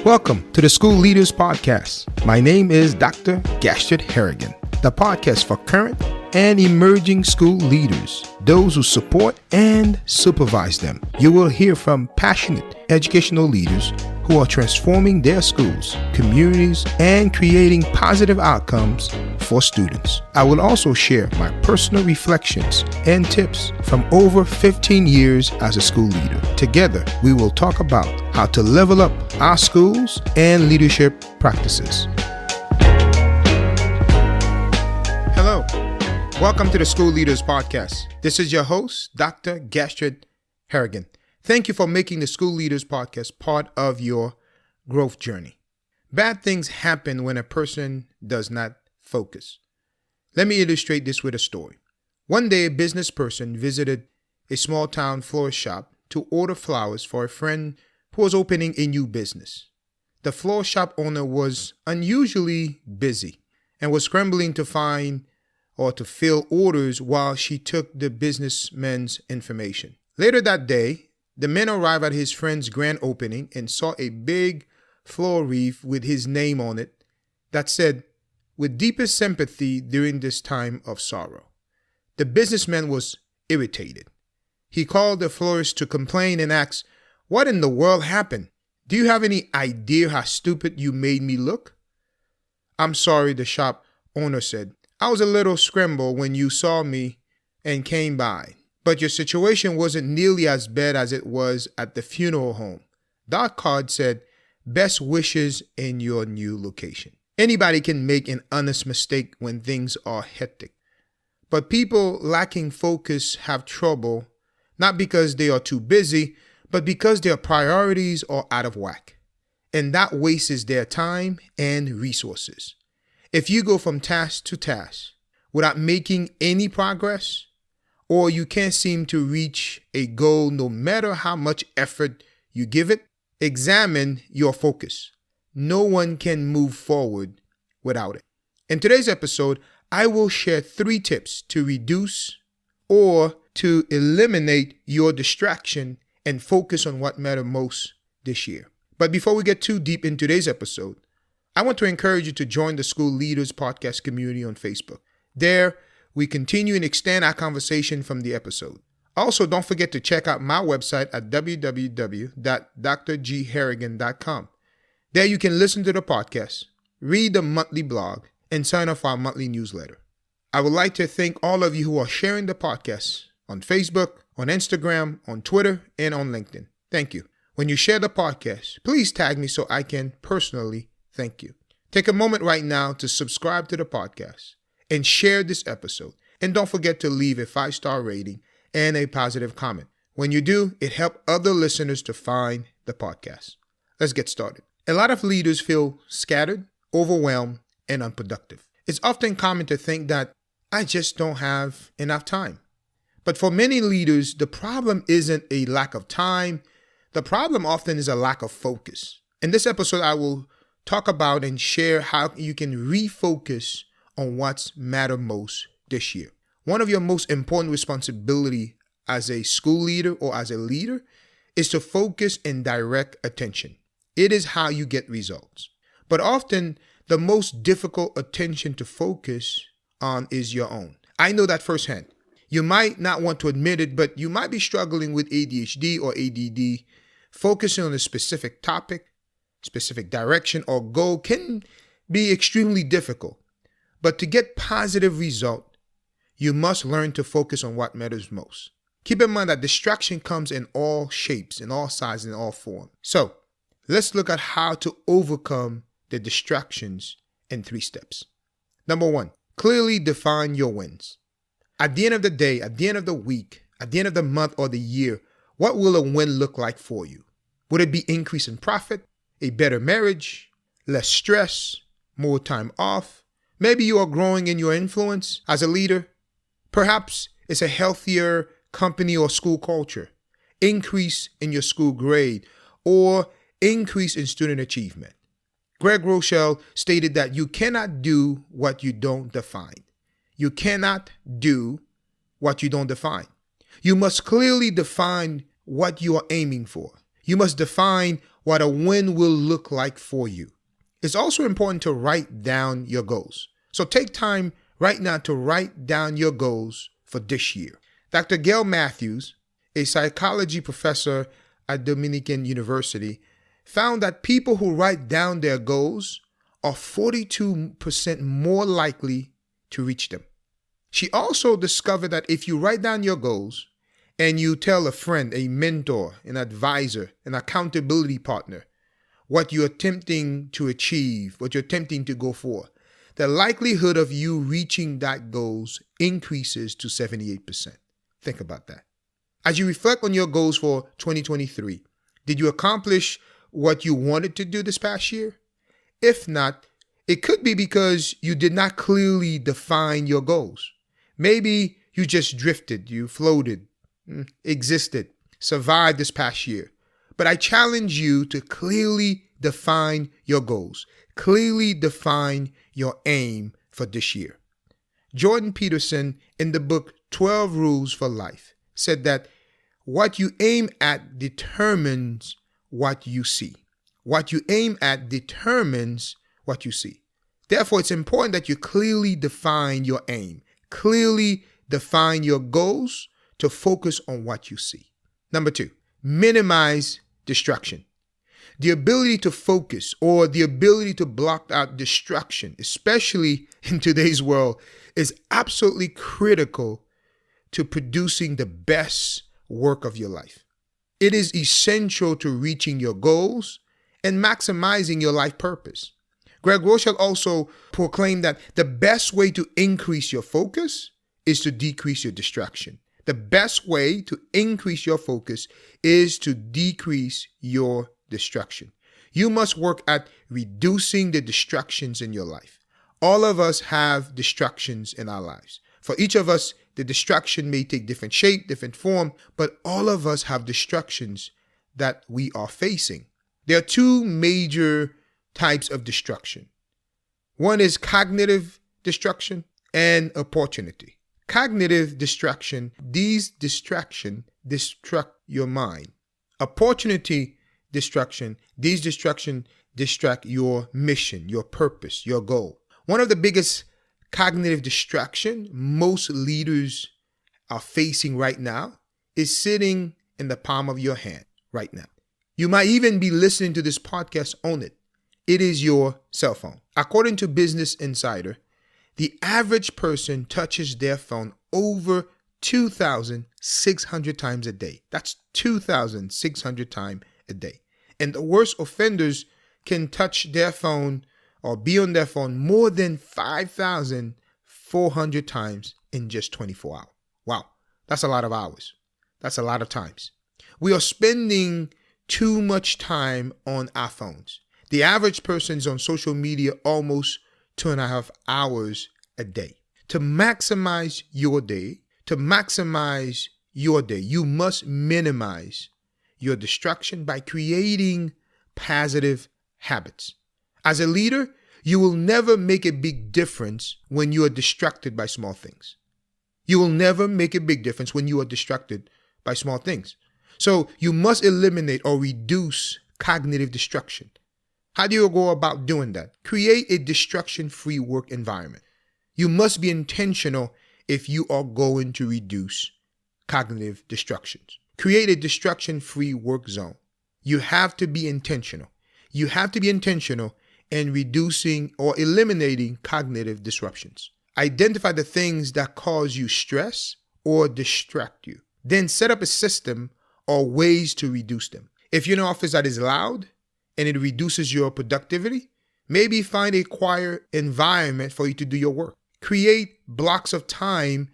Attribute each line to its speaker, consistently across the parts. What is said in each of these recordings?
Speaker 1: Welcome to the School Leaders Podcast. My name is Dr. Gastrid Harrigan, the podcast for current and emerging school leaders, those who support and supervise them. You will hear from passionate educational leaders who are transforming their schools, communities, and creating positive outcomes for students. I will also share my personal reflections and tips from over 15 years as a school leader. Together, we will talk about how to level up our schools and leadership practices. Hello. Welcome to the School Leaders Podcast. This is your host, Dr. Gastrid Harrigan. Thank you for making the School Leaders Podcast part of your growth journey. Bad things happen when a person does not focus. Let me illustrate this with a story. One day, a business person visited a small town florist shop to order flowers for a friend who was opening a new business. The flower shop owner was unusually busy and was scrambling to find or to fill orders while she took the businessman's information. Later that day, the man arrived at his friend's grand opening and saw a big floral wreath with his name on it that said, "With deepest sympathy during this time of sorrow." The businessman was irritated. He called the florist to complain and asked, "What in the world happened? Do you have any idea how stupid you made me look?" "I'm sorry," the shop owner said. "I was a little scrambled when you saw me and came by. But your situation wasn't nearly as bad as it was at the funeral home." That card said, "Best wishes in your new location." Anybody can make an honest mistake when things are hectic. But people lacking focus have trouble, not because they are too busy, but because their priorities are out of whack. And that wastes their time and resources. If you go from task to task without making any progress, or you can't seem to reach a goal no matter how much effort you give it, examine your focus. No one can move forward without it. In today's episode, I will share 3 tips to reduce or to eliminate your distraction and focus on what matters most this year. But before we get too deep in today's episode, I want to encourage you to join the School Leaders Podcast community on Facebook. There, we continue and extend our conversation from the episode. Also, don't forget to check out my website at www.drgharrigan.com. There you can listen to the podcast, read the monthly blog, and sign up for our monthly newsletter. I would like to thank all of you who are sharing the podcast on Facebook, on Instagram, on Twitter, and on LinkedIn. Thank you. When you share the podcast, please tag me so I can personally thank you. Take a moment right now to subscribe to the podcast and share this episode. And don't forget to leave a 5-star rating and a positive comment. When you do, it helps other listeners to find the podcast. Let's get started. A lot of leaders feel scattered, overwhelmed, and unproductive. It's often common to think that I just don't have enough time. But for many leaders, the problem isn't a lack of time. The problem often is a lack of focus. In this episode, I will talk about and share how you can refocus on what's matter most this year. One of your most important responsibility as a school leader or as a leader is to focus and direct attention. It is how you get results. But often the most difficult attention to focus on is your own. I know that firsthand. You might not want to admit it, but you might be struggling with ADHD or ADD. Focusing on a specific topic, specific direction, or goal can be extremely difficult. But to get positive result, you must learn to focus on what matters most. Keep in mind that distraction comes in all shapes, in all sizes, in all forms. So let's look at how to overcome the distractions in 3 steps. Number 1, clearly define your wins. At the end of the day, at the end of the week, at the end of the month or the year, what will a win look like for you? Would it be increase in profit, a better marriage, less stress, more time off? Maybe you are growing in your influence as a leader. Perhaps it's a healthier company or school culture, increase in your school grade, or increase in student achievement. Greg Rochelle stated that you cannot do what you don't define. You cannot do what you don't define. You must clearly define what you are aiming for. You must define what a win will look like for you. It's also important to write down your goals. So take time right now to write down your goals for this year. Dr. Gail Matthews, a psychology professor at Dominican University, found that people who write down their goals are 42% more likely to reach them. She also discovered that if you write down your goals and you tell a friend, a mentor, an advisor, an accountability partner, what you're attempting to achieve, what you're attempting to go for, the likelihood of you reaching that goals increases to 78%. Think about that. As you reflect on your goals for 2023, did you accomplish what you wanted to do this past year? If not, it could be because you did not clearly define your goals. Maybe you just drifted, you floated, existed, survived this past year. But I challenge you to clearly define your goals, clearly define your aim for this year. Jordan Peterson, in the book 12 Rules for Life, said that what you aim at determines what you see. What you aim at determines what you see. Therefore, it's important that you clearly define your aim, clearly define your goals to focus on what you see. Number 2, minimize distraction. The ability to focus or the ability to block out distraction, especially in today's world, is absolutely critical to producing the best work of your life. It is essential to reaching your goals and maximizing your life purpose. Greg Rochelle also proclaimed that the best way to increase your focus is to decrease your distraction. The best way to increase your focus is to decrease your distraction. You must work at reducing the distractions in your life. All of us have distractions in our lives. For each of us, the distraction may take different shape, different form, but all of us have distractions that we are facing. There are two major types of distraction. One is cognitive distraction and opportunity. Cognitive distraction, these distractions distract your mind. Opportunity distraction, these distractions distract your mission, your purpose, your goal. One of the biggest cognitive distraction most leaders are facing right now is sitting in the palm of your hand right now. You might even be listening to this podcast on it. It is your cell phone. According to Business Insider, the average person touches their phone over 2,600 times a day. That's 2,600 times a day. And the worst offenders can touch their phone or be on their phone more than 5,400 times in just 24 hours. Wow, that's a lot of hours. That's a lot of times. We are spending too much time on our phones. The average person is on social media almost 2.5 hours a day. To maximize your day, you must minimize your distraction by creating positive habits. As a leader, you will never make a big difference when you are distracted by small things. You will never make a big difference when you are distracted by small things. So you must eliminate or reduce cognitive distraction. How do you go about doing that? Create a distraction-free work environment. You must be intentional if you are going to reduce cognitive distractions. Create a distraction-free work zone. You have to be intentional. You have to be intentional in reducing or eliminating cognitive disruptions. Identify the things that cause you stress or distract you. Then set up a system or ways to reduce them. If you're in an office that is loud and it reduces your productivity, maybe find a quiet environment for you to do your work. Create blocks of time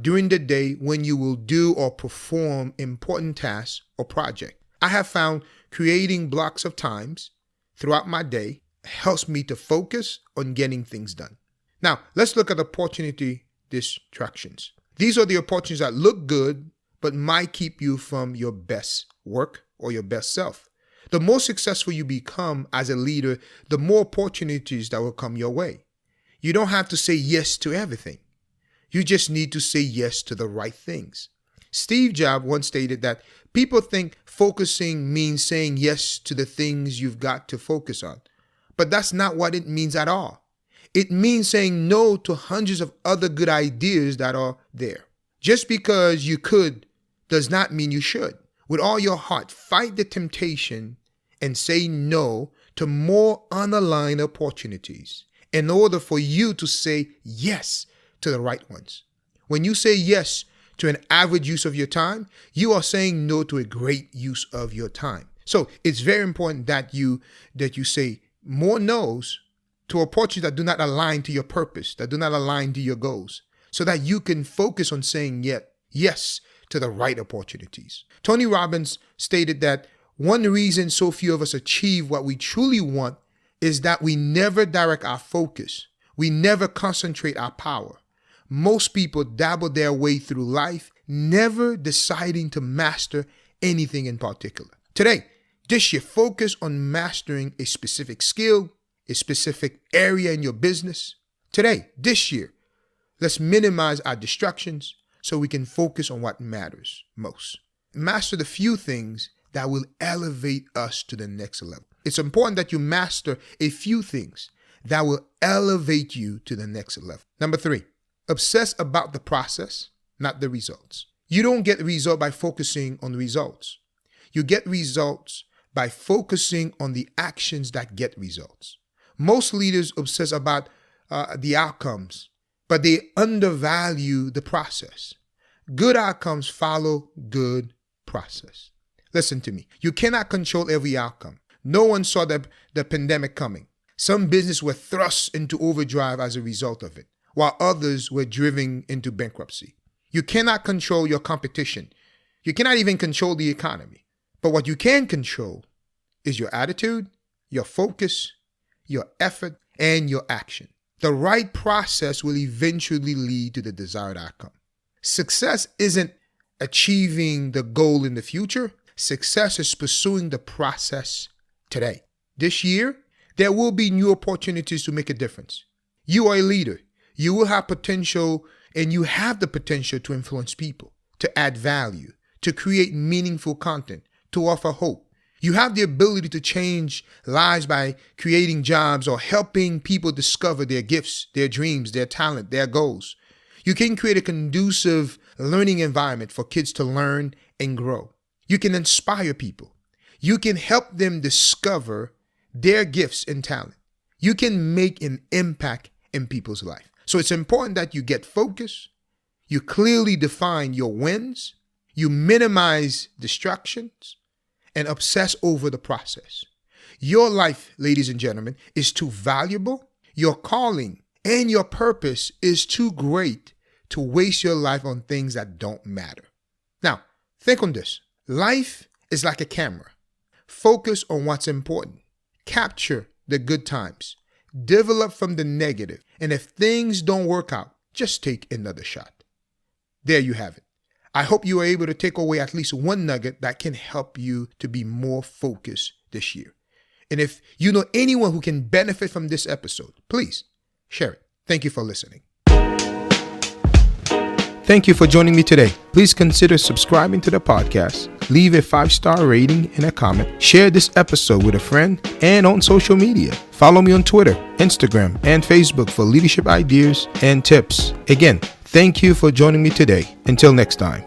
Speaker 1: during the day when you will do or perform important tasks or projects. I have found creating blocks of times throughout my day helps me to focus on getting things done. Now, let's look at opportunity distractions. These are the opportunities that look good, but might keep you from your best work or your best self. The more successful you become as a leader, the more opportunities that will come your way. You don't have to say yes to everything. You just need to say yes to the right things. Steve Jobs once stated that people think focusing means saying yes to the things you've got to focus on. But that's not what it means at all. It means saying no to hundreds of other good ideas that are there. Just because you could does not mean you should. With all your heart, fight the temptation and say no to more unaligned opportunities in order for you to say yes to the right ones. When you say yes to an average use of your time, you are saying no to a great use of your time. So it's very important that you say more no's to opportunities that do not align to your purpose, that do not align to your goals, so that you can focus on saying yes to the right opportunities. Tony Robbins stated that one reason so few of us achieve what we truly want is that we never direct our focus. We never concentrate our power. Most people dabble their way through life, never deciding to master anything in particular. Today, this year, focus on mastering a specific skill, a specific area in your business. Today, this year, let's minimize our distractions so we can focus on what matters most. Master the few things that will elevate us to the next level. It's important that you master a few things that will elevate you to the next level. Number 3, obsess about the process, not the results. You don't get results by focusing on results. You get results by focusing on the actions that get results. Most leaders obsess about the outcomes, but they undervalue the process. Good outcomes follow good process. Listen to me. You cannot control every outcome. No one saw the pandemic coming. Some businesses were thrust into overdrive as a result of it, while others were driven into bankruptcy. You cannot control your competition. You cannot even control the economy. But what you can control is your attitude, your focus, your effort, and your action. The right process will eventually lead to the desired outcome. Success isn't achieving the goal in the future. Success is pursuing the process today. This year, there will be new opportunities to make a difference. You are a leader. You will have potential, and you have the potential to influence people, to add value, to create meaningful content, to offer hope. You have the ability to change lives by creating jobs or helping people discover their gifts, their dreams, their talent, their goals. You can create a conducive learning environment for kids to learn and grow. You can inspire people. You can help them discover their gifts and talent. You can make an impact in people's life. So it's important that you get focused. You clearly define your wins. You minimize distractions and obsess over the process. Your life, ladies and gentlemen, is too valuable. Your calling and your purpose is too great to waste your life on things that don't matter. Now, think on this. Life is like a camera. Focus on what's important. Capture the good times. Develop from the negative. And if things don't work out, just take another shot. There you have it. I hope you are able to take away at least one nugget that can help you to be more focused this year. And if you know anyone who can benefit from this episode, please share it. Thank you for listening. Thank you for joining me today. Please consider subscribing to the podcast, leave a 5-star rating and a comment, share this episode with a friend, and on social media. Follow me on Twitter, Instagram, and Facebook for leadership ideas and tips. Again, thank you for joining me today. Until next time.